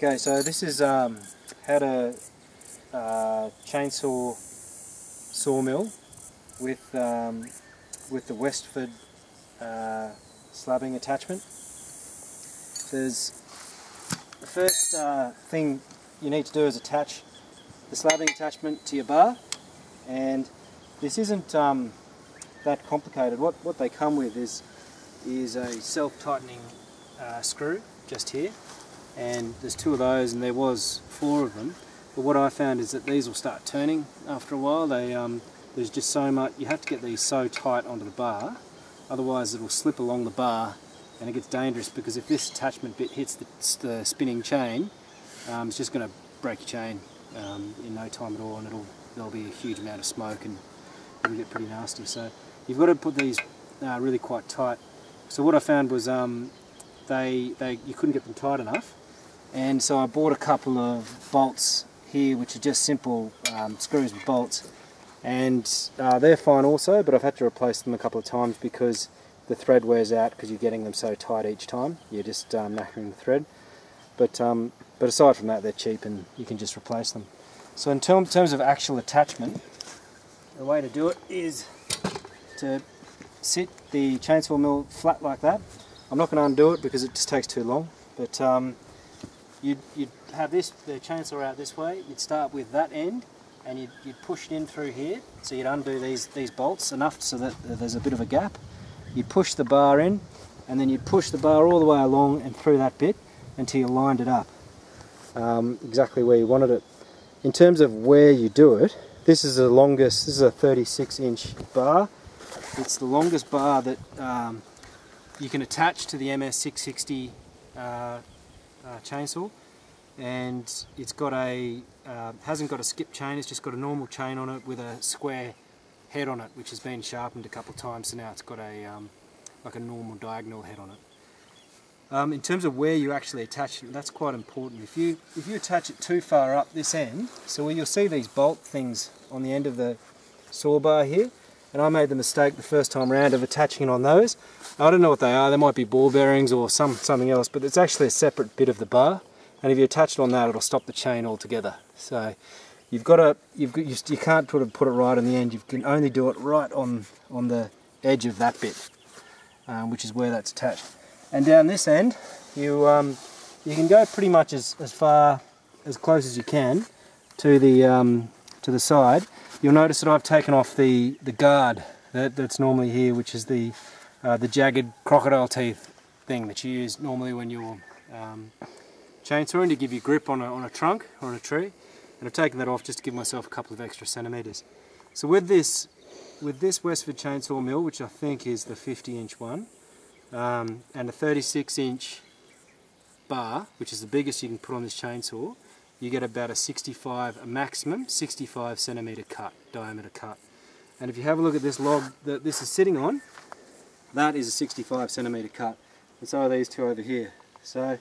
Okay, so this is how to chainsaw sawmill with the Westford slabbing attachment. There's the first thing you need to do is attach the slabbing attachment to your bar, and this isn't that complicated. What they come with is a self-tightening screw just here, and there's 2 of those, and there was 4 of them. But what I found is that these will start turning after a while. There's just so much, you have to get these so tight onto the bar, otherwise it will slip along the bar and it gets dangerous, because if this attachment bit hits the spinning chain, it's just going to break your chain in no time at all, and there'll be a huge amount of smoke and it'll get pretty nasty. So you've got to put these really quite tight. So what I found was you couldn't get them tight enough, and so I bought a couple of bolts here which are just simple screws with bolts, and they're fine also, but I've had to replace them a couple of times because the thread wears out because you're getting them so tight each time. You're just knackering the thread. But aside from that, they're cheap and you can just replace them. So in terms of actual attachment, the way to do it is to sit the chainsaw mill flat like that. I'm not going to undo it because it just takes too long, but you'd have the chainsaw out this way. You'd start with that end and you'd push it in through here, so you'd undo these bolts enough so that there's a bit of a gap. You'd push the bar in, and then you'd push the bar all the way along and through that bit until you lined it up exactly where you wanted it. In terms of where you do it, this is the longest, this is a 36-inch bar. It's the longest bar that you can attach to the MS660 chainsaw, and it's got hasn't got a skip chain, it's just got a normal chain on it with a square head on it, which has been sharpened a couple of times, so now it's got a like a normal diagonal head on it. In terms of where you actually attach it, that's quite important. If you attach it too far up this end, so you'll see these bolt things on the end of the saw bar here, and I made the mistake the first time around of attaching it on those. I don't know what they are, they might be ball bearings or something else, but it's actually a separate bit of the bar, and if you attach it on that, it'll stop the chain altogether. So you can't put it right on the end. You can only do it right on the edge of that bit, which is where that's attached. And down this end, you can go pretty much as close as you can to the side. You'll notice that I've taken off the guard that's normally here, which is the jagged crocodile teeth thing that you use normally when you're chainsawing to give you grip on a trunk or on a tree. And I've taken that off just to give myself a couple of extra centimetres. So with this Westford Chainsaw Mill, which I think is the 50-inch one, and a 36-inch bar, which is the biggest you can put on this chainsaw, you get about a maximum 65 centimetre diameter cut. And if you have a look at this log that this is sitting on, that is a 65 centimetre cut. And so are these 2 over here. So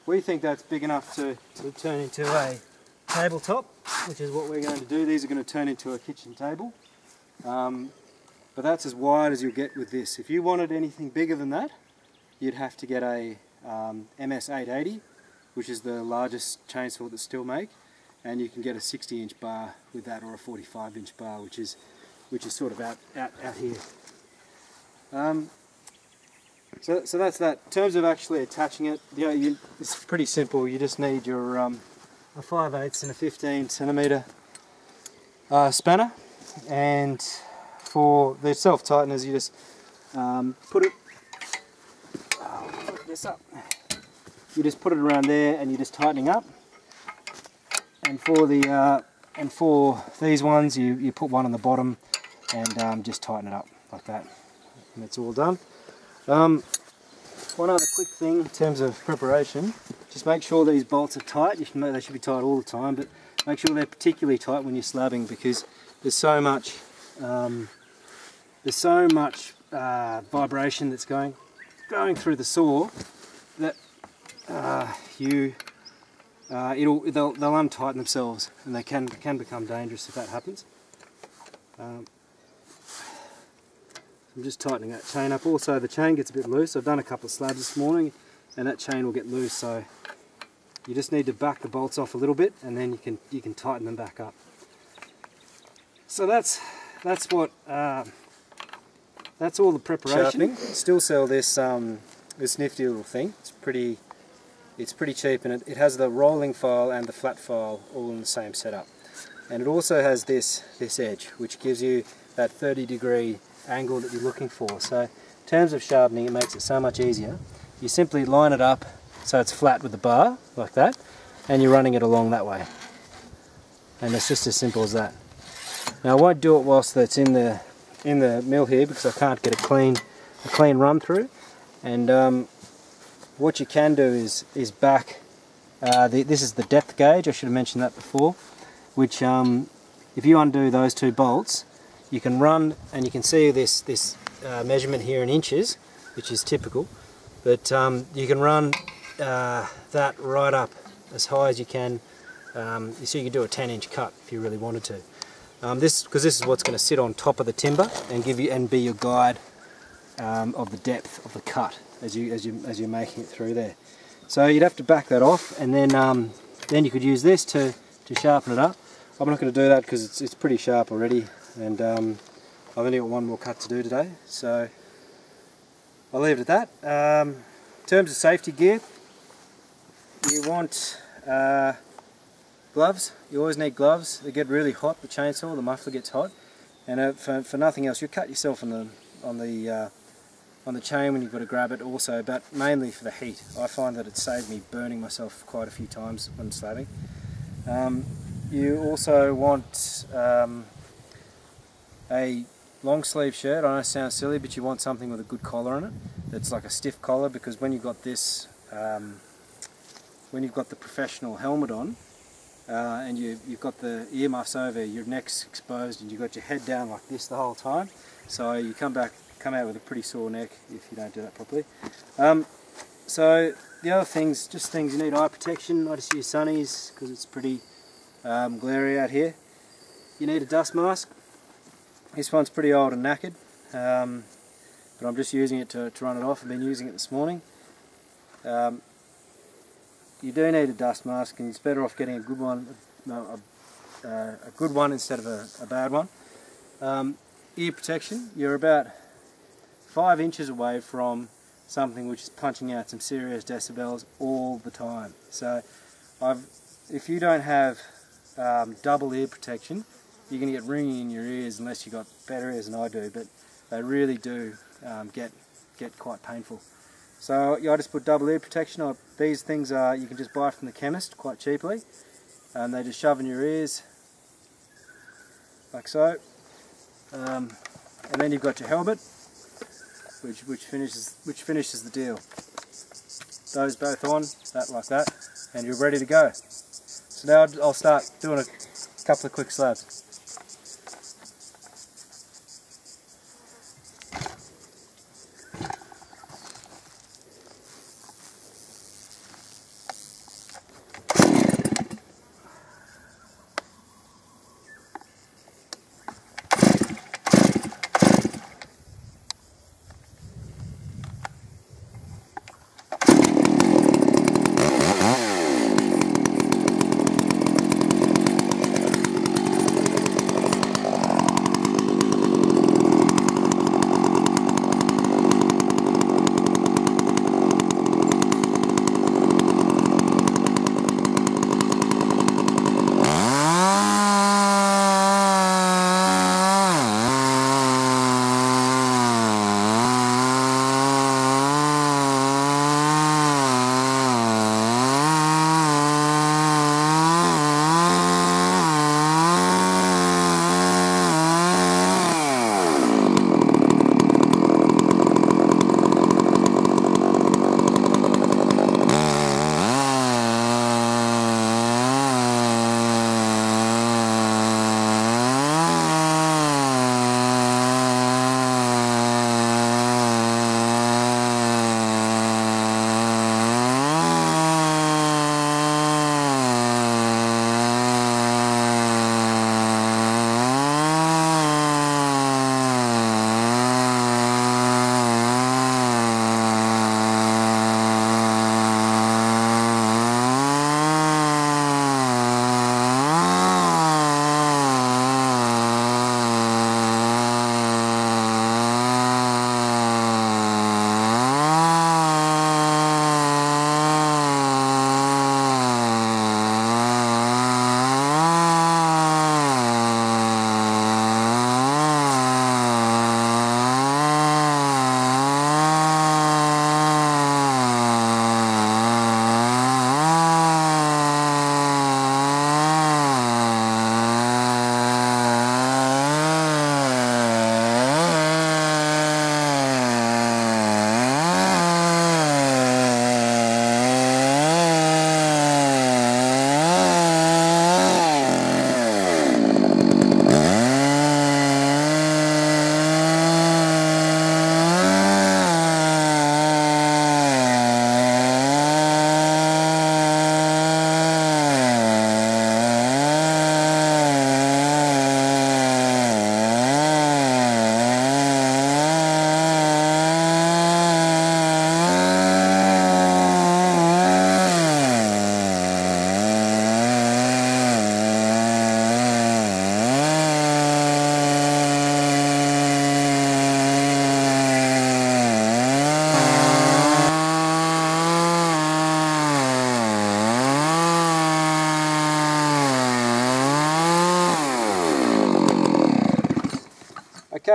we think that's big enough to turn into a tabletop, which is what we're going to do. These are going to turn into a kitchen table, but that's as wide as you'll get with this. If you wanted anything bigger than that, you'd have to get a MS880, which is the largest chainsaw that Stihl make, and you can get a 60-inch bar with that, or a 45-inch bar, which is sort of out here. So that's that. In terms of actually attaching it, it's pretty simple. You just need your a 5/8 and a 15 centimetre spanner, and for the self-tighteners you just put this up. You just put it around there and you're just tightening up. And for these ones you put one on the bottom and just tighten it up like that, and it's all done. One other quick thing in terms of preparation, just make sure these bolts are tight. They should be tight all the time, but make sure they're particularly tight when you're slabbing, because there's so much vibration that's going through the saw that they'll untighten themselves, and they can become dangerous if that happens. I'm just tightening that chain up. Also, the chain gets a bit loose. I've done a couple of slabs this morning and that chain will get loose, so you just need to back the bolts off a little bit, and then you can tighten them back up. So that's what that's all the preparation. Sharpening. Still sell this this nifty little thing. It's pretty cheap, and it has the rolling file and the flat file all in the same setup. And it also has this edge, which gives you that 30-degree angle that you're looking for. So in terms of sharpening, it makes it so much easier. You simply line it up so it's flat with the bar, like that, and you're running it along that way. And it's just as simple as that. Now I won't do it whilst it's in the mill here, because I can't get a clean run through. And what you can do is back, this is the depth gauge, I should have mentioned that before, which if you undo those two bolts, you can run, and you can see this measurement here in inches, which is typical, but you can run that right up as high as you can, so you can do a 10-inch cut if you really wanted to. Because this is what's going to sit on top of the timber and be your guide of the depth of the cut as you're making it through there. So you'd have to back that off, and then you could use this to sharpen it up. I'm not going to do that because it's pretty sharp already, and I've only got one more cut to do today, so I'll leave it at that. In terms of safety gear, you want gloves. You always need gloves. They get really hot, the chainsaw, the muffler gets hot, and for nothing else, you cut yourself on the chain when you've got to grab it also, but mainly for the heat. I find that it saved me burning myself quite a few times when slabbing. You also want a long sleeve shirt. I know it sounds silly, but you want something with a good collar on it. That's like a stiff collar, because when you've got this, when you've got the professional helmet on, and you've got the earmuffs over, your neck's exposed, and you've got your head down like this the whole time, so you come out with a pretty sore neck if you don't do that properly. So the other things, just things you need: eye protection. I just use sunnies because it's pretty glary out here. You need a dust mask. This one's pretty old and knackered, but I'm just using it to run it off. I've been using it this morning. You do need a dust mask, and it's better off getting a good one, a good one instead of a bad one. Ear protection. You're about 5 inches away from something which is punching out some serious decibels all the time. So if you don't have double ear protection, you're going to get ringing in your ears unless you've got better ears than I do, but they really do get quite painful. So I just put double ear protection. These things you can just buy from the chemist quite cheaply, and they just shove in your ears like so. And then you've got your helmet, which finishes the deal. Those both on, that like that, and you're ready to go. So now I'll start doing a couple of quick slabs.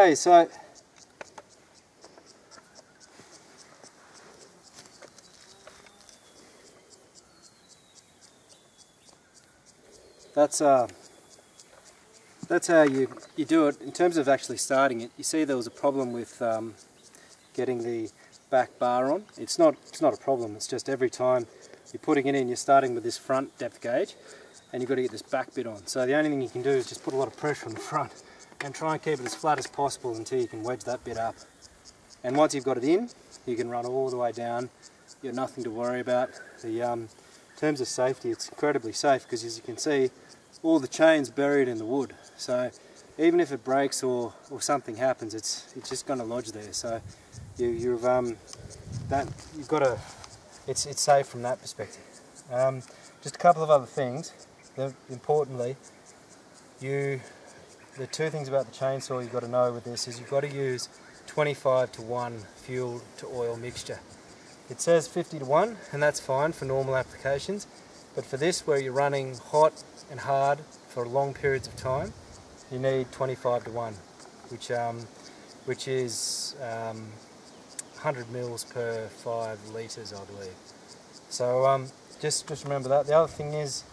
Okay, so that's how you do it. In terms of actually starting it, you see there was a problem with getting the back bar on. It's not a problem, it's just every time you're putting it in, you're starting with this front depth gauge and you've got to get this back bit on. So the only thing you can do is just put a lot of pressure on the front and try and keep it as flat as possible until you can wedge that bit up. And once you've got it in, you can run all the way down. You've got nothing to worry about. In terms of safety, it's incredibly safe because, as you can see, all the chain's buried in the wood. So even if it breaks or something happens, it's just going to lodge there. So you've got to. It's safe from that perspective. Just a couple of other things. Importantly, the two things about the chainsaw you've got to know with this is you've got to use 25:1 fuel to oil mixture. It says 50:1, and that's fine for normal applications, but for this, where you're running hot and hard for long periods of time, you need 25:1, which is 100 mils per 5 litres, I believe. So just remember that. The other thing is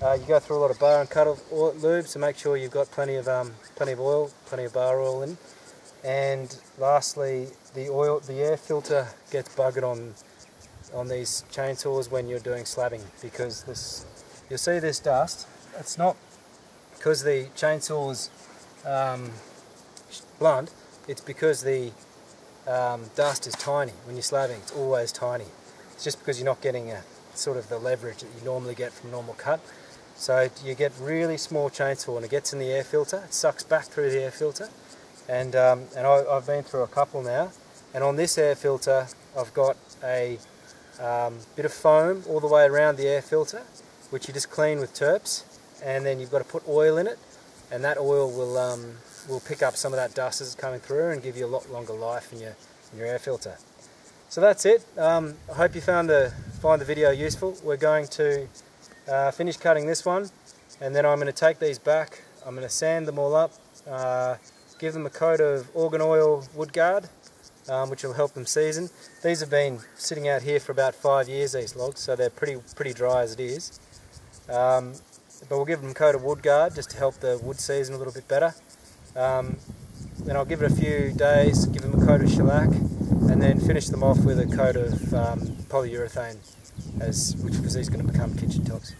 you go through a lot of bar and cut lube, so make sure you've got plenty of oil, plenty of bar oil in. And lastly, the air filter gets buggered on these chainsaws when you're doing slabbing, because you'll see this dust. It's not because the chainsaw's blunt, it's because the dust is tiny. When you're slabbing, it's always tiny. It's just because you're not getting sort of the leverage that you normally get from normal cut. So you get really small chainsaw and it gets in the air filter, it sucks back through the air filter, and I've been through a couple now, and on this air filter I've got a bit of foam all the way around the air filter, which you just clean with terps, and then you've got to put oil in it, and that oil will pick up some of that dust as it's coming through and give you a lot longer life in your air filter. So that's it. I hope you find the video useful. We're going to finish cutting this one, and then I'm going to take these back. I'm going to sand them all up, give them a coat of organ oil wood guard, which will help them season. These have been sitting out here for about 5 years, these logs, so they're pretty dry as it is. But we'll give them a coat of wood guard just to help the wood season a little bit better. Then I'll give it a few days, give them a coat of shellac, and then finish them off with a coat of polyurethane, because these are going to become kitchen tops.